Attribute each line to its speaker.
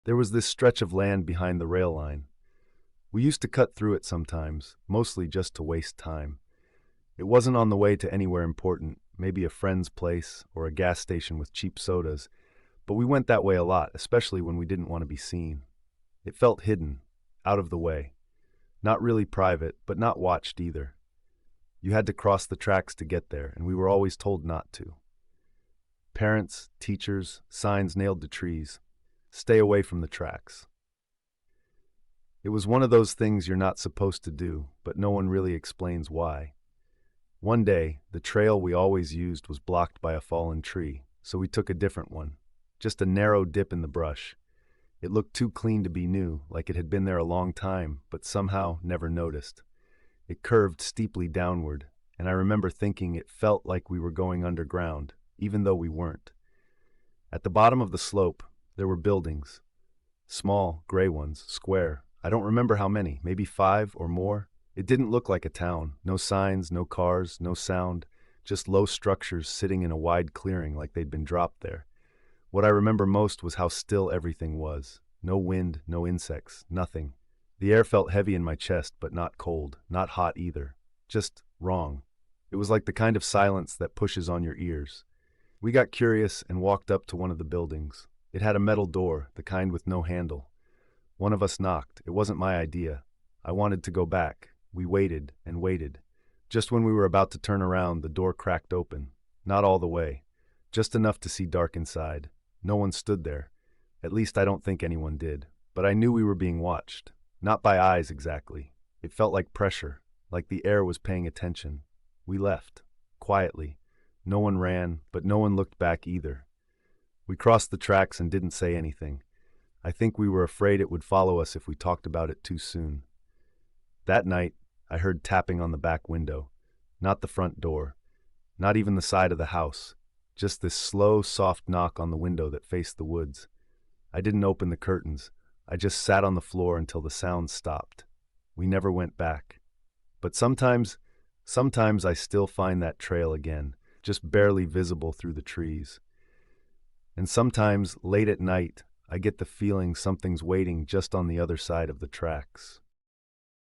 Speaker 1: There was this stretch of land behind the rail line. We used to cut through it sometimes, mostly just to waste time. It wasn't on the way to anywhere important, maybe a friend's place or a gas station with cheap sodas, but we went that way a lot, especially when we didn't want to be seen. It felt hidden, out of the way. Not really private, but not watched either. You had to cross the tracks to get there, and we were always told not to. Parents, teachers, signs nailed to trees. Stay away from the tracks. It was one of those things you're not supposed to do, but no one really explains why. One day, the trail we always used was blocked by a fallen tree, so we took a different one. Just a narrow dip in the brush. It looked too clean to be new, like it had been there a long time, but somehow never noticed. It curved steeply downward, and I remember thinking it felt like we were going underground, even though we weren't. At the bottom of the slope, there were buildings. Small, gray ones, square. I don't remember how many, maybe 5 or more. It didn't look like a town. No signs, no cars, no sound. Just low structures sitting in a wide clearing like they'd been dropped there. What I remember most was how still everything was. No wind, no insects, nothing. The air felt heavy in my chest, but not cold, not hot either. Just wrong. It was like the kind of silence that pushes on your ears. We got curious and walked up to one of the buildings. It had a metal door, the kind with no handle. One of us knocked. It wasn't my idea. I wanted to go back. We waited and waited. Just when we were about to turn around, the door cracked open. Not all the way. Just enough to see dark inside. No one stood there. At least I don't think anyone did. But I knew we were being watched. Not by eyes exactly. It felt like pressure, like the air was paying attention. We left. Quietly. No one ran, but no one looked back either. We crossed the tracks and didn't say anything. I think we were afraid it would follow us if we talked about it too soon. That night, I heard tapping on the back window. Not the front door. Not even the side of the house. Just this slow, soft knock on the window that faced the woods. I didn't open the curtains. I just sat on the floor until the sound stopped. We never went back. But sometimes I still find that trail again, just barely visible through the trees. And sometimes, late at night, I get the feeling something's waiting just on the other side of the tracks.